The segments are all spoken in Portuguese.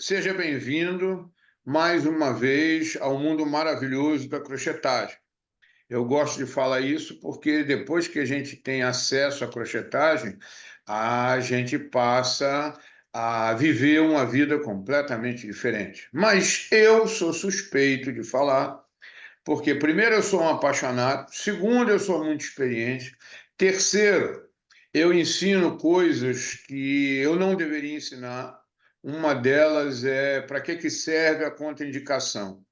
Seja bem-vindo mais uma vez ao mundo maravilhoso da crochetagem. Eu gosto de falar isso porque depois que a gente tem acesso à crochetagem, a gente passa a viver uma vida completamente diferente. Mas eu sou suspeito de falar, porque primeiro eu sou um apaixonado, segundo eu sou muito experiente, terceiro eu ensino coisas que eu não deveria ensinar. Uma delas é para que serve a contraindicação?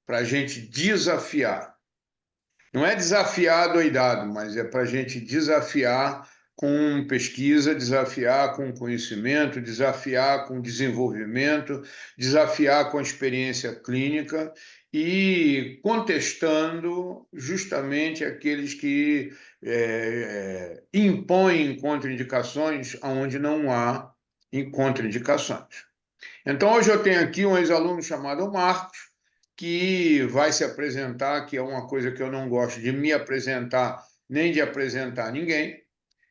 Para a gente desafiar. Não é desafiar doidado, mas é para a gente desafiar com pesquisa, desafiar com conhecimento, desafiar com desenvolvimento, desafiar com experiência clínica e contestando justamente aqueles que impõem contraindicações onde não há contraindicações. Então, hoje eu tenho aqui um ex-aluno chamado Marcos, que vai se apresentar, que é uma coisa que eu não gosto de me apresentar, nem de apresentar ninguém.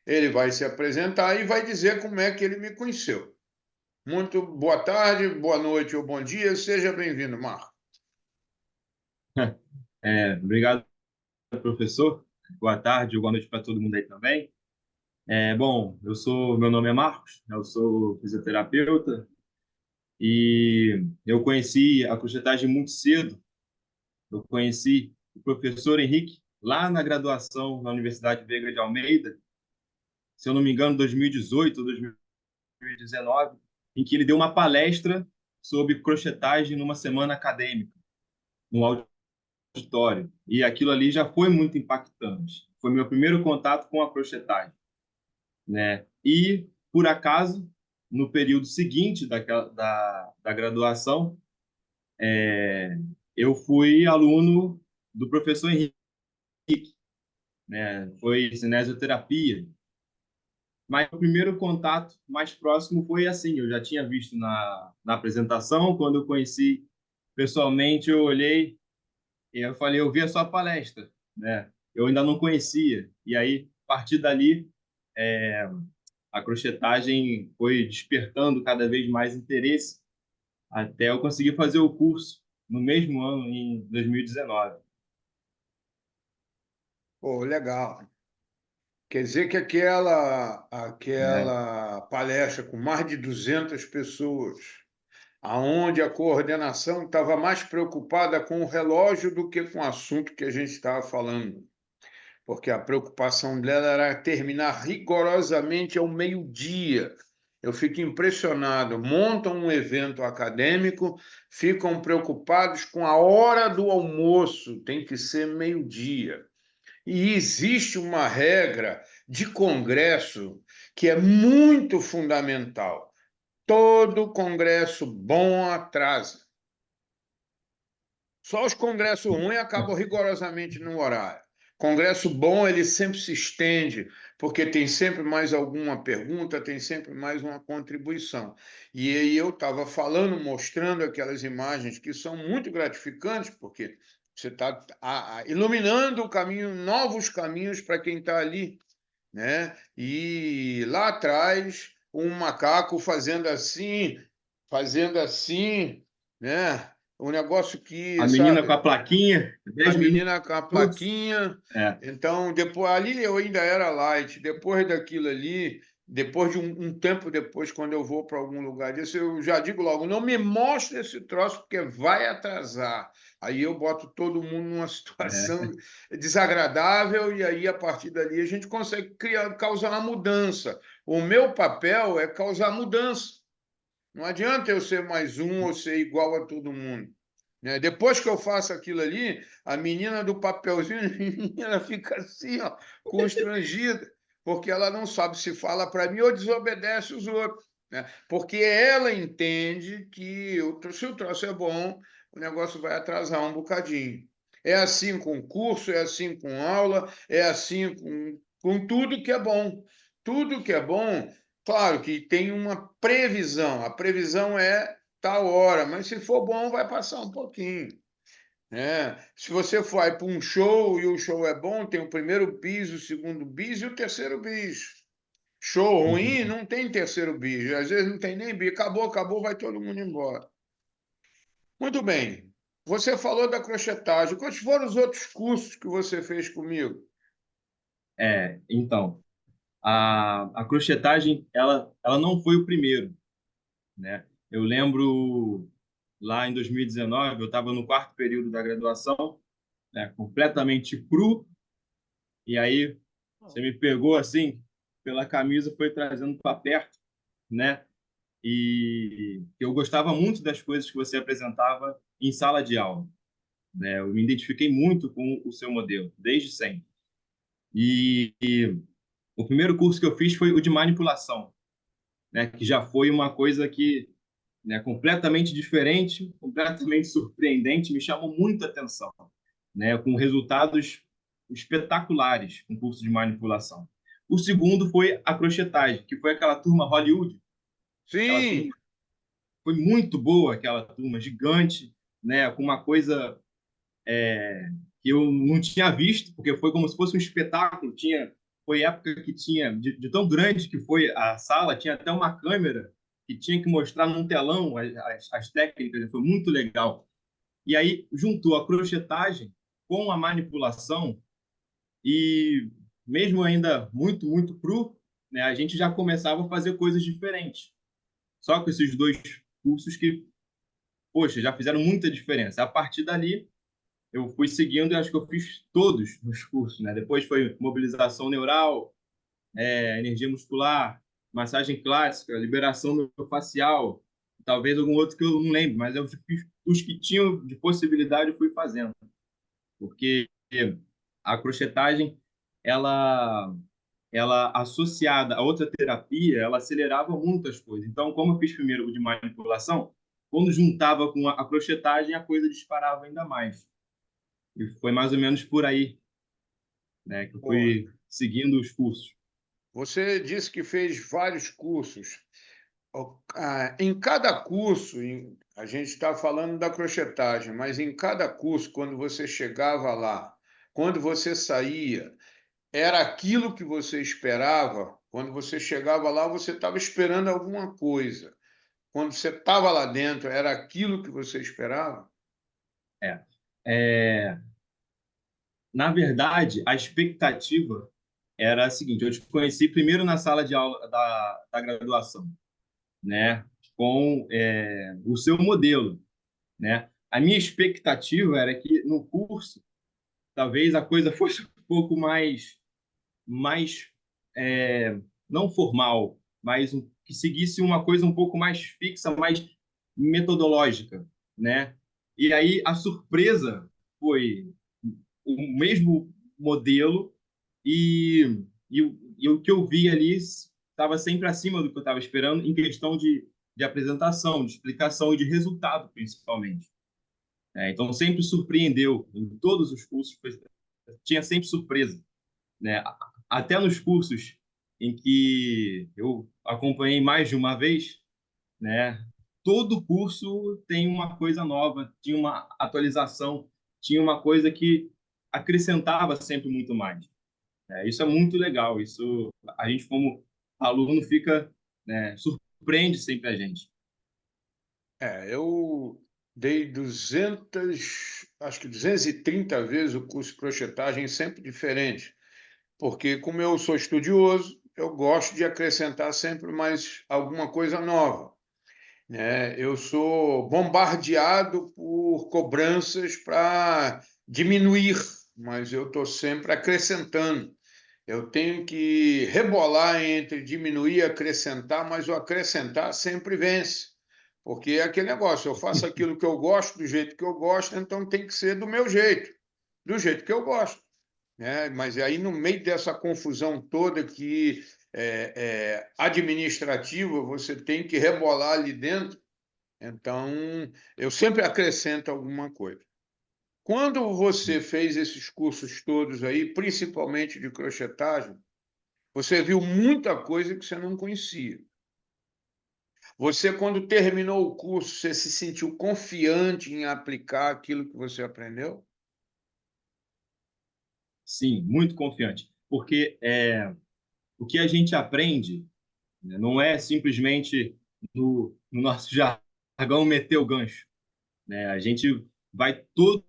Ele vai se apresentar e vai dizer como é que ele me conheceu. Muito boa tarde, boa noite ou bom dia, seja bem-vindo, Marcos. Obrigado, professor. Boa tarde ou boa noite para todo mundo aí também. Meu nome é Marcos, eu sou fisioterapeuta e eu conheci a crochetagem muito cedo. Eu conheci o professor Henrique lá na graduação na Universidade Veiga de Almeida, se eu não me engano, 2018 ou 2019, em que ele deu uma palestra sobre crochetagem numa semana acadêmica, no auditório. E aquilo ali já foi muito impactante. Foi meu primeiro contato com a crochetagem, né? E, por acaso, no período seguinte da graduação, eu fui aluno do professor Henrique, né? Foi cinesioterapia. Mas o primeiro contato mais próximo foi assim, eu já tinha visto na apresentação, quando eu conheci pessoalmente, eu olhei e eu falei, eu vi a sua palestra, né? Eu ainda não conhecia. E aí, a partir dali, a crochetagem foi despertando cada vez mais interesse até eu conseguir fazer o curso no mesmo ano, em 2019. Pô, legal. Quer dizer que aquela, Né? aquela palestra com mais de 200 pessoas, aonde a coordenação estava mais preocupada com o relógio do que com o assunto que a gente estava falando, porque a preocupação dela era terminar rigorosamente ao meio-dia. Eu fico impressionado. Montam um evento acadêmico, ficam preocupados com a hora do almoço, tem que ser meio-dia. E existe uma regra de congresso que é muito fundamental. Todo congresso bom atrasa. Só os congressos ruins acabam rigorosamente no horário. Congresso bom, ele sempre se estende, porque tem sempre mais alguma pergunta, tem sempre mais uma contribuição. E aí eu estava falando, mostrando aquelas imagens que são muito gratificantes, porque você está iluminando o caminho, novos caminhos para quem está ali, né? E lá atrás, um macaco fazendo assim, né? Um negócio que, A menina com sabe, a plaquinha, a 10 menina com a minutos. plaquinha. É, Então, depois ali eu ainda era light. Depois daquilo ali, depois de um tempo depois, quando eu vou para algum lugar desse, eu já digo logo, não me mostre esse troço porque vai atrasar. Aí eu boto todo mundo numa situação é, desagradável e aí a partir dali a gente consegue causar uma mudança. O meu papel é causar mudança. Não adianta eu ser mais um ou ser igual a todo mundo, né? Depois que eu faço aquilo ali, a menina do papelzinho, ela fica assim, ó, constrangida, porque ela não sabe se fala para mim ou desobedece os outros, né? Porque ela entende que se o troço é bom, o negócio vai atrasar um bocadinho. É assim com curso, é assim com aula, é assim com tudo que é bom. Tudo que é bom, claro que tem uma previsão. A previsão é tal hora, mas se for bom, vai passar um pouquinho, né? Se você vai para um show e o show é bom, tem o primeiro bis, o segundo bis e o terceiro bis. Show ruim, Uhum. não tem terceiro bi. Às vezes não tem nem bi. Acabou, acabou, vai todo mundo embora. Muito bem. Você falou da crochetagem. Quais foram os outros cursos que você fez comigo? Então, a crochetagem, ela não foi o primeiro, né? Eu lembro lá em 2019, eu estava no quarto período da graduação, né, completamente cru, e aí você me pegou assim pela camisa, foi trazendo para perto, né? E eu gostava muito das coisas que você apresentava em sala de aula, né? Eu me identifiquei muito com o seu modelo, desde sempre. E o primeiro curso que eu fiz foi o de manipulação, né? Que já foi uma coisa que, né, completamente diferente, completamente surpreendente, me chamou muita atenção, né? Com resultados espetaculares no curso de manipulação. O segundo foi a crochetagem, que foi aquela turma Hollywood, aquela Sim, turma foi muito boa, aquela turma gigante, né? Com uma coisa que eu não tinha visto, porque foi como se fosse um espetáculo. Foi época que tinha, de tão grande que foi a sala, tinha até uma câmera que tinha que mostrar num telão as técnicas, foi muito legal. E aí juntou a crochetagem com a manipulação e mesmo ainda muito cru, né, a gente já começava a fazer coisas diferentes. Só com esses dois cursos que, poxa, já fizeram muita diferença. A partir dali, eu fui seguindo e acho que eu fiz todos os cursos, né? Depois foi mobilização neural, energia muscular, massagem clássica, liberação facial, talvez algum outro que eu não lembro, mas eu fiz os que tinham de possibilidade eu fui fazendo, porque a crochetagem ela ela associada a outra terapia, ela acelerava muito as coisas. Então, como eu fiz primeiro o de manipulação, quando juntava com a crochetagem, a coisa disparava ainda mais. E foi mais ou menos por aí, né, que eu pô, fui seguindo os cursos. você disse que fez vários cursos. Em cada curso, a gente está falando da crochetagem, mas em cada curso, quando você chegava lá, quando você saía, era aquilo que você esperava? Quando você chegava lá, você estava esperando alguma coisa. Quando você estava lá dentro, era aquilo que você esperava? É. É, na verdade, a expectativa era a seguinte: eu te conheci primeiro na sala de aula da graduação, né, com o seu modelo, né. A minha expectativa era que no curso talvez a coisa fosse um pouco mais não formal, mas que seguisse uma coisa um pouco mais fixa, mais metodológica, né? E aí a surpresa foi o mesmo modelo e, e o que eu vi ali estava sempre acima do que eu estava esperando em questão de apresentação, de explicação e de resultado, principalmente. Então, sempre surpreendeu em todos os cursos, tinha sempre surpresa, né? Até nos cursos em que eu acompanhei mais de uma vez, né? Todo curso tem uma coisa nova, tinha uma atualização, tinha uma coisa que acrescentava sempre muito mais. Isso é muito legal. Isso a gente como aluno fica, né, surpreende sempre a gente. Eu dei 200, acho que 230 vezes o curso de crochetagem, sempre diferente, porque como eu sou estudioso, eu gosto de acrescentar sempre mais alguma coisa nova, né? Eu sou bombardeado por cobranças para diminuir, mas eu estou sempre acrescentando. Eu tenho que rebolar entre diminuir e acrescentar, mas o acrescentar sempre vence. Porque é aquele negócio, eu faço aquilo que eu gosto, do jeito que eu gosto, então tem que ser do meu jeito, do jeito que eu gosto, né? Mas aí, no meio dessa confusão toda que é administrativa, você tem que rebolar ali dentro, então eu sempre acrescento alguma coisa. Quando você fez esses cursos todos aí, principalmente de crochetagem, você viu muita coisa que você não conhecia. Você, quando terminou o curso, você se sentiu confiante em aplicar aquilo que você aprendeu? Sim, muito confiante, porque o que a gente aprende, né, não é simplesmente no nosso jargão meter o gancho, né? A gente vai todo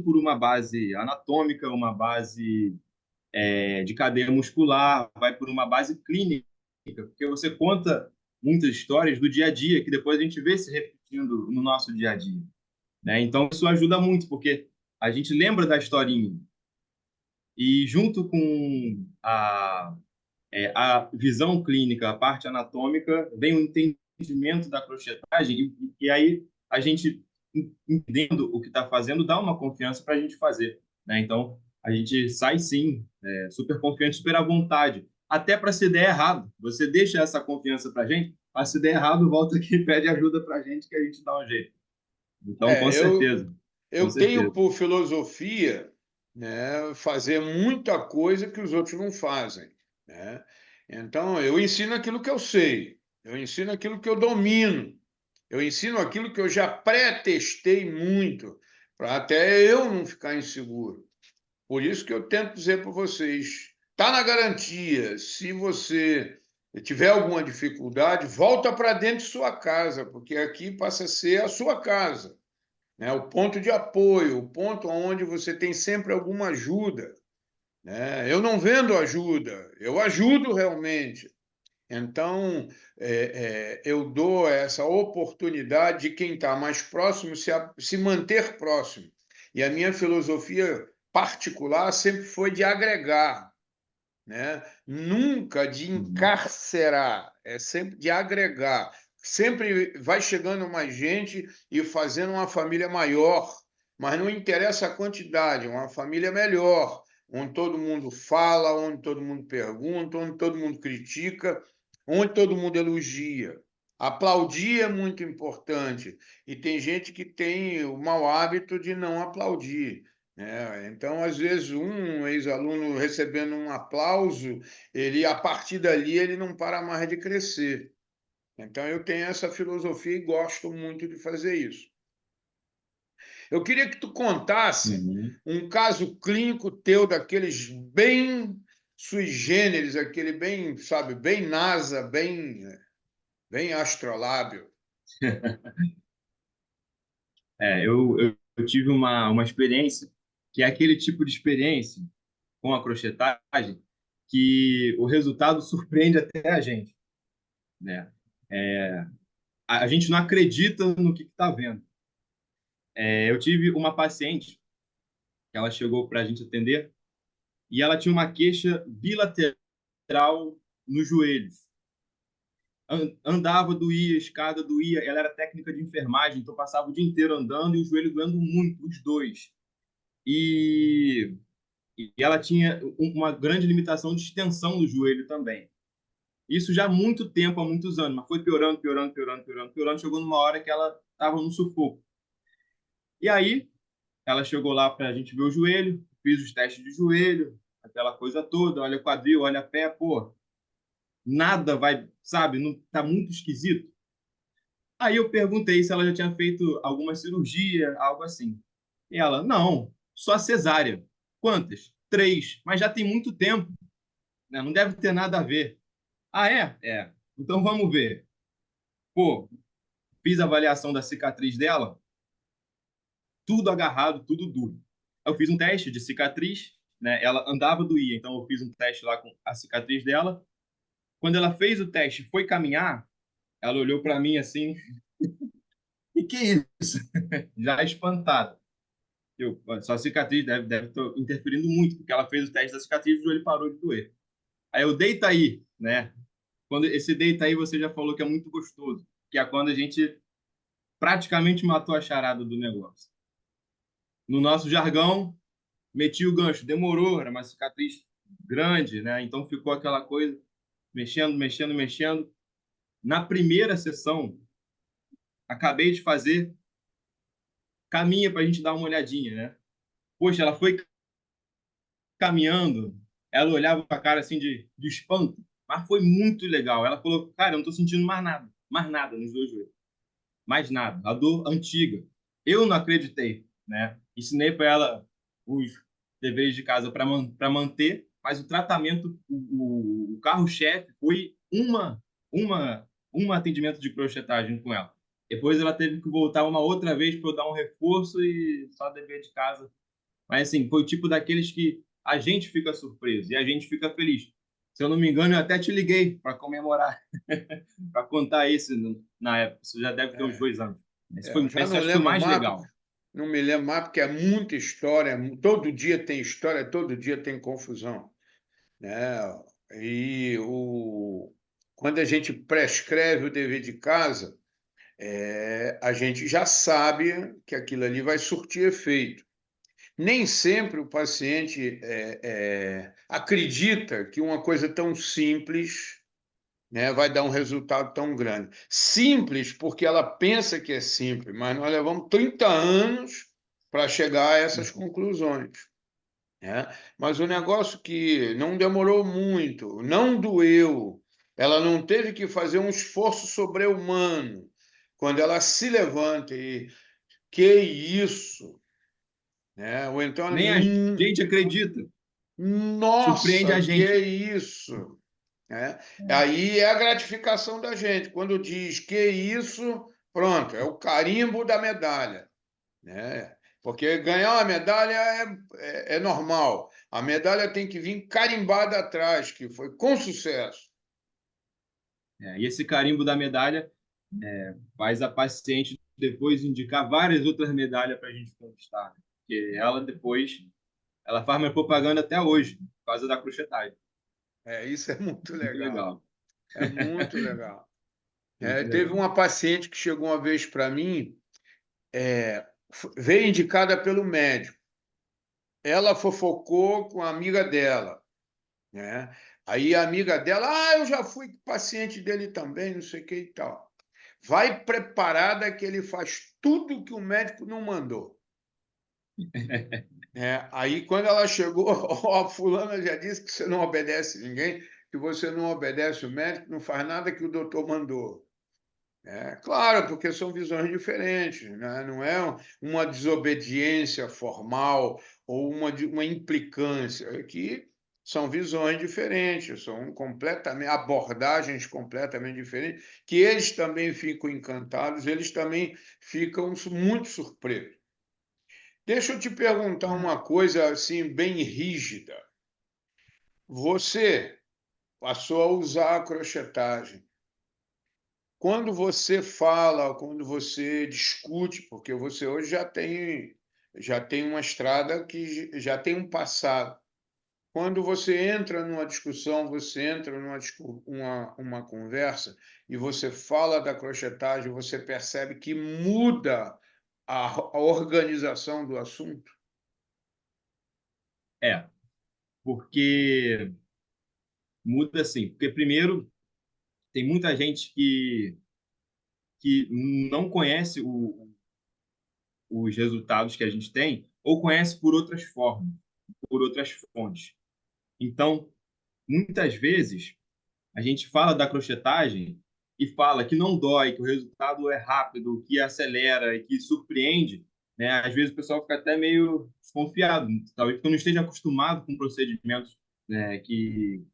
por uma base anatômica, uma base de cadeia muscular, vai por uma base clínica, porque você conta muitas histórias do dia a dia que depois a gente vê se repetindo no nosso dia a dia, né? Então isso ajuda muito, porque a gente lembra da historinha e junto com a visão clínica, a parte anatômica, vem o entendimento da crochetagem e aí a gente, entendendo o que está fazendo, dá uma confiança para a gente fazer, né? Então, a gente sai, sim, super confiante, super à vontade. Até para se der errado. Você deixa essa confiança para a gente, mas se der errado, volta aqui e pede ajuda para a gente que a gente dá um jeito. Então, com É, eu, certeza, com eu tenho certeza. por filosofia, né, fazer muita coisa que os outros não fazem, né? Então, eu ensino aquilo que eu sei, eu ensino aquilo que eu domino, eu ensino aquilo que eu já pré-testei muito, para até eu não ficar inseguro. Por isso que eu tento dizer para vocês, está na garantia. Se você tiver alguma dificuldade, volta para dentro de sua casa, porque aqui passa a ser a sua casa, né? O ponto de apoio, o ponto onde você tem sempre alguma ajuda, né? Eu não vendo ajuda, eu ajudo realmente. Então, eu dou essa oportunidade de quem está mais próximo se manter próximo. E a minha filosofia particular sempre foi de agregar, né? Nunca de Uhum. encarcerar, é sempre de agregar. Sempre vai chegando mais gente e fazendo uma família maior, mas não interessa a quantidade, uma família melhor, onde todo mundo fala, onde todo mundo pergunta, onde todo mundo critica, onde todo mundo elogia. Aplaudir é muito importante e tem gente que tem o mau hábito de não aplaudir, né? Então, às vezes, um ex-aluno recebendo um aplauso, ele a partir dali ele não para mais de crescer. Então, eu tenho essa filosofia e gosto muito de fazer isso. Eu queria que tu contasse Uhum. um caso clínico teu daqueles bem sui generis, aquele bem, sabe, bem NASA, bem astrolábio. Eu tive uma experiência que é aquele tipo de experiência com a crochetagem que o resultado surpreende até a gente, né? A gente não acredita no que está vendo. Eu tive uma paciente que ela chegou para a gente atender e ela tinha uma queixa bilateral nos joelhos. Andava, doía, escada, doía. Ela era técnica de enfermagem, então passava o dia inteiro andando e o joelho doendo muito, os dois. E, e ela tinha uma grande limitação de extensão do joelho também. Isso já há muito tempo, há muitos anos, mas foi piorando, piorando, piorando, piorando, piorando. Chegou numa hora que ela estava no sufoco. E aí, ela chegou lá para a gente ver o joelho, fiz os testes de joelho, aquela coisa toda, olha o quadril, olha a pé, pô, nada vai, sabe, não tá muito esquisito. Aí eu perguntei se ela já tinha feito alguma cirurgia, algo assim. E ela, não, só cesárea. Quantas? 3, mas já tem muito tempo, né? Não deve ter nada a ver. Ah, é? É. Então vamos ver. Pô, fiz a avaliação da cicatriz dela, tudo agarrado, tudo duro. Eu fiz um teste de cicatriz, né? Ela andava, doía, então eu fiz um teste lá com a cicatriz dela. Quando ela fez o teste, foi caminhar, ela olhou para mim assim, e que isso? Já espantada. Sua cicatriz deve estar interferindo muito, porque ela fez o teste da cicatriz e o joelho parou de doer. Aí eu deita aí, né? Quando esse deita aí você já falou que é muito gostoso, que é quando a gente praticamente matou a charada do negócio. No nosso jargão, meti o gancho, demorou, era uma cicatriz grande, né? Então ficou aquela coisa, mexendo, mexendo, mexendo. Na primeira sessão, acabei de fazer, caminha para a gente dar uma olhadinha, né? Poxa, ela foi caminhando, ela olhava para a cara assim de espanto, mas foi muito legal. Ela falou, cara, eu não estou sentindo mais nada nos dois joelhos, mais nada. A dor antiga. Eu não acreditei, né? Ensinei para ela os deveres de casa para manter. mas o tratamento, o carro-chefe foi um atendimento de crochetagem com ela. Depois ela teve que voltar uma outra vez para eu dar um reforço e só dever de casa. Mas assim, foi o tipo daqueles que a gente fica surpreso e a gente fica feliz. Se eu não me engano, eu até te liguei para comemorar, para contar isso na época. Isso já deve ter uns É, 2 anos. eu já Esse não acho que foi o lembro mais mais, legal. não me lembro mais, porque é muita história, todo dia tem história, todo dia tem confusão, né? Quando a gente prescreve o dever de casa, a gente já sabe que aquilo ali vai surtir efeito. Nem sempre o paciente acredita que uma coisa tão simples, né, vai dar um resultado tão grande. Simples porque ela pensa que é simples, mas nós levamos 30 anos para chegar a essas conclusões, né? Mas o negócio que não demorou muito, não doeu, ela não teve que fazer um esforço sobre-humano. Quando ela se levanta e que isso, né? Ou então, Nem a gente acredita. Surpreende a nossa, que gente. isso, né? Aí é a gratificação da gente. Quando diz que isso, pronto, é o carimbo da medalha, né? Porque ganhar uma medalha é normal. A medalha tem que vir carimbada atrás, que foi com sucesso. E esse carimbo da medalha faz a paciente depois indicar várias outras medalhas para a gente conquistar, né? Porque ela depois, ela faz minha propaganda até hoje, por causa da crochetagem. Isso é muito Muito legal. legal, É muito legal. muito Teve legal. uma paciente que chegou uma vez para mim, veio indicada pelo médico. Ela fofocou com a amiga dela, né? Aí a amiga dela, eu já fui paciente dele também, não sei o que e tal. Vai preparada que ele faz tudo que o médico não mandou. Aí quando ela chegou, a fulana já disse que você não obedece ninguém, que você não obedece o médico, não faz nada que o doutor mandou. Claro, porque são visões diferentes, né? Não é uma desobediência formal ou uma implicância, é que são visões diferentes, são completamente abordagens completamente diferentes, que eles também ficam encantados, eles também ficam muito surpresos. Deixa eu te perguntar uma coisa assim bem rígida. Você passou a usar a crochetagem. Quando você fala, quando você discute, porque você hoje já tem uma estrada que já tem um passado. Quando você entra numa discussão, você entra uma conversa e você fala da crochetagem, você percebe que muda a organização do assunto? É, porque muda assim, porque primeiro tem muita gente que não conhece os resultados que a gente tem ou conhece por outras formas, por outras fontes. Então, muitas vezes a gente fala da crochetagem e fala que não dói, que o resultado é rápido, que acelera e que surpreende, né? Às vezes o pessoal fica até meio desconfiado, talvez porque não esteja acostumado com procedimentos, né, que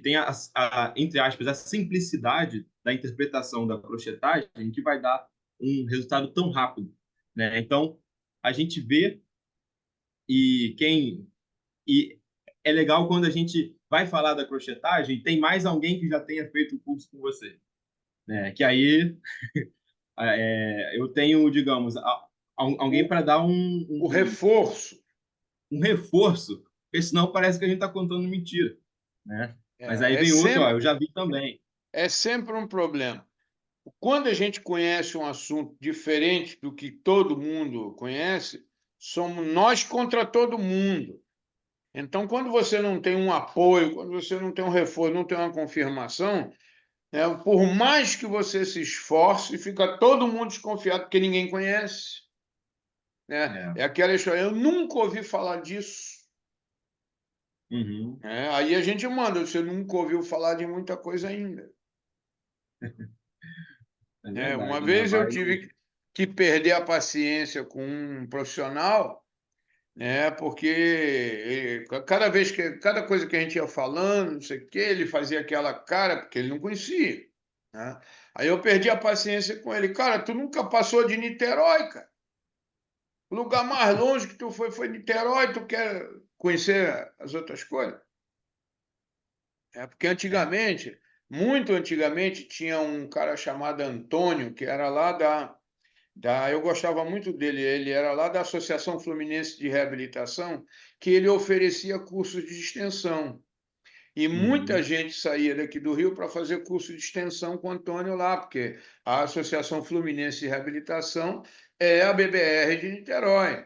tem entre aspas, a simplicidade da interpretação da crochetagem que vai dar um resultado tão rápido, né? Então, a gente vê e quem e é legal quando a gente vai falar da crochetagem, tem mais alguém que já tenha feito o curso com você, né? Que aí eu tenho, digamos, alguém O, para dar o reforço um reforço, porque senão parece que a gente está contando mentira, né? Mas aí é vem outro, ó, sempre, eu já vi também. é sempre um problema. Quando a gente conhece um assunto diferente do que todo mundo conhece, somos nós contra todo mundo. Então, quando você não tem um apoio, quando você não tem um reforço, não tem uma confirmação, né, por mais que você se esforce, fica todo mundo desconfiado porque ninguém conhece. Né? É. É aquela história, eu nunca ouvi falar disso. Uhum. Aí a gente manda, você nunca ouviu falar de muita coisa ainda. É Uma verdade, né? vez eu tive que perder a paciência com um profissional. né? Porque cada vez que cada coisa que a gente ia falando, não sei o quê, ele fazia aquela cara, porque ele não conhecia, né? Aí eu perdi a paciência com ele. Cara, tu nunca passou de Niterói, cara. O lugar mais longe que tu foi Niterói, tu quer conhecer as outras coisas? É porque É. antigamente, muito antigamente, tinha um cara chamado Antônio, que era lá eu gostava muito dele, ele era lá da Associação Fluminense de Reabilitação, que ele oferecia cursos de extensão. E muita Uhum. gente saía daqui do Rio para fazer curso de extensão com o Antônio lá, porque a Associação Fluminense de Reabilitação é a BBR de Niterói.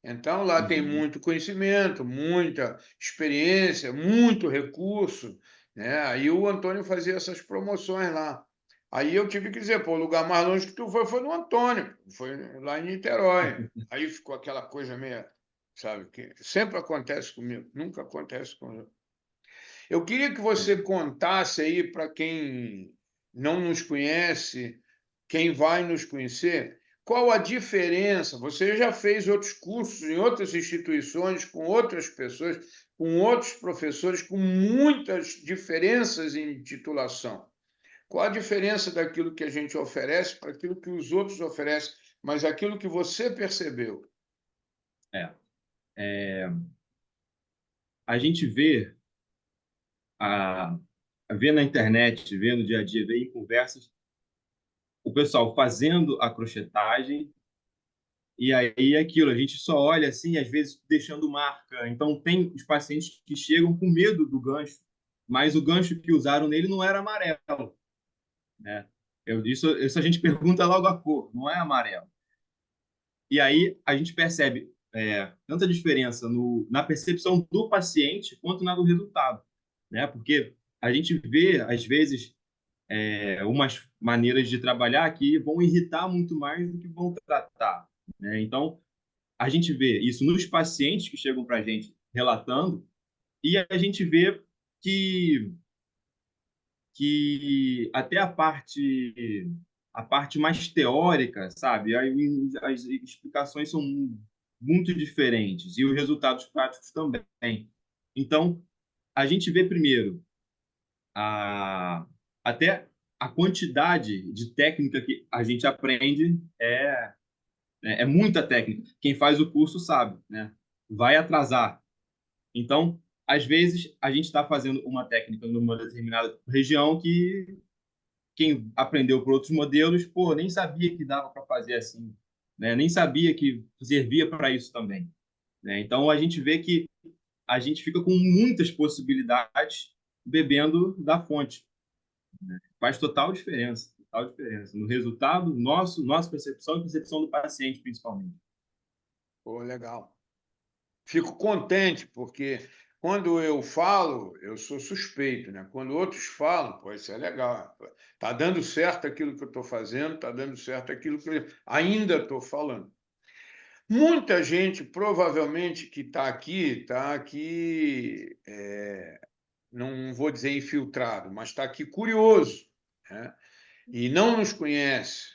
Então, lá tem Uhum. muito conhecimento, muita experiência, muito recurso, né? Aí o Antônio fazia essas promoções lá. Aí eu tive que dizer, pô, o lugar mais longe que tu foi no Antônio, foi lá em Niterói. Aí ficou aquela coisa meio, sabe, que sempre acontece comigo, nunca acontece comigo. Eu queria que É. você contasse aí para quem não nos conhece, quem vai nos conhecer, qual a diferença? Você já fez outros cursos em outras instituições, com outras pessoas, com outros professores, com muitas diferenças em titulação. Qual a diferença daquilo que a gente oferece para aquilo que os outros oferecem, mas aquilo que você percebeu? É. A gente a, vê na internet, vê no dia a dia, vê em conversas, o pessoal fazendo a crochetagem, e aí é aquilo, a gente só olha assim, às vezes deixando marca. Então, tem os pacientes que chegam com medo do gancho, mas o gancho que usaram nele não era amarelo, né? Isso a gente pergunta logo a cor, não é amarelo. E aí a gente percebe tanta diferença na percepção do paciente quanto na do resultado, né? Porque a gente vê, às vezes, umas maneiras de trabalhar que vão irritar muito mais do que vão tratar, né? Então, a gente vê isso nos pacientes que chegam para a gente relatando, e a gente vê que, que até a parte mais teórica, sabe? Aí as explicações são muito diferentes e os resultados práticos também. Então, a gente vê primeiro a, até a quantidade de técnica que a gente aprende é muita técnica. Quem faz o curso sabe, né? Vai atrasar. Então, às vezes, a gente está fazendo uma técnica numa determinada região que quem aprendeu por outros modelos, pô, nem sabia que dava para fazer assim, né? Nem sabia que servia para isso também, né? Então, a gente vê que a gente fica com muitas possibilidades bebendo da fonte. Faz total diferença no resultado nossa percepção e percepção do paciente, principalmente. Pô, legal. Fico contente, porque quando eu falo, eu sou suspeito, né? Quando outros falam, pô, isso é legal. Está dando certo aquilo que eu estou fazendo, está dando certo aquilo que eu ainda estou falando. Muita gente, provavelmente, que está aqui, não vou dizer infiltrado, mas está aqui curioso, né? E não nos conhece,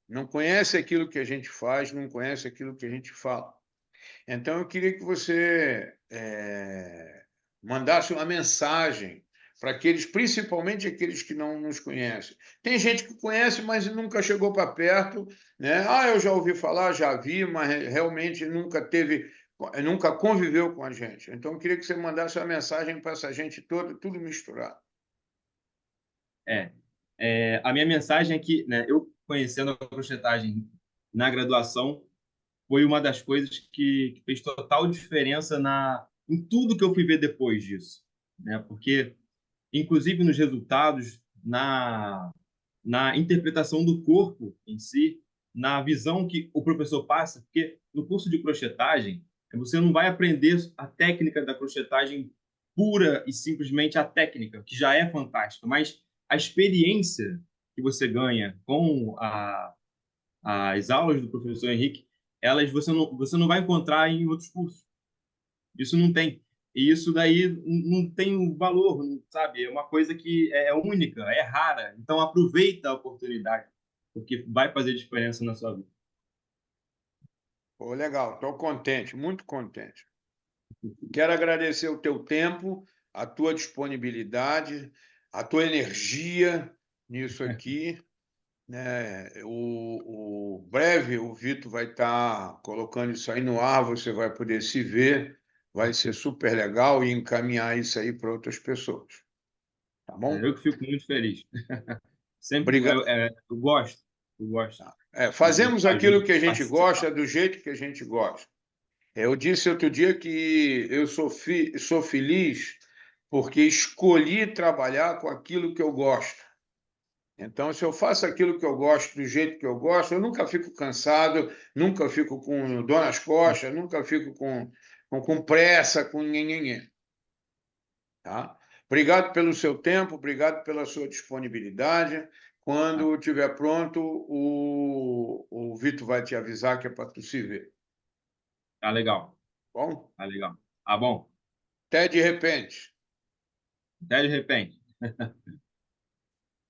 não conhece aquilo que a gente faz, não conhece aquilo que a gente fala. Então, eu queria que você mandasse uma mensagem para aqueles, principalmente aqueles que não nos conhecem. Tem gente que conhece, mas nunca chegou para perto, né? Ah, eu já ouvi falar, já vi, mas realmente nunca conviveu com a gente. Então, eu queria que você mandasse uma mensagem para essa gente toda, tudo misturado. É, a minha mensagem é que, né, eu conhecendo a crochetagem na graduação foi uma das coisas que fez total diferença em tudo que eu fui ver depois disso, né? Porque, inclusive nos resultados, na interpretação do corpo em si, na visão que o professor passa, porque no curso de crochetagem, você não vai aprender a técnica da crochetagem pura e simplesmente a técnica, que já é fantástica, mas a experiência que você ganha com as aulas do professor Henrique, elas você não vai encontrar em outros cursos. Isso não tem. E isso daí não tem valor, sabe? É uma coisa que é única, é rara. Então aproveita a oportunidade, porque vai fazer diferença na sua vida. Pô, legal, estou contente, muito contente. Quero agradecer o teu tempo, a tua disponibilidade, a tua energia nisso aqui, né? Breve o Vitor vai estar colocando isso aí no ar, você vai poder se ver, vai ser super legal e encaminhar isso aí para outras pessoas, tá bom? Eu que fico muito feliz. Sempre Obrigado. eu gosto de Fazemos aquilo fazer, que a gente participar. gosta, do jeito que a gente gosta. Eu disse outro dia que eu sou feliz porque escolhi trabalhar com aquilo que eu gosto. Então, se eu faço aquilo que eu gosto, do jeito que eu gosto, eu nunca fico cansado, nunca fico com dor nas costas, nunca fico com pressa, com nhenhenhê, tá? Obrigado pelo seu tempo, obrigado pela sua disponibilidade. Tá, Quando estiver pronto, o Vitor vai te avisar que é para tu se ver, tá legal, bom? tá legal. Tá bom, Até de repente. até de repente.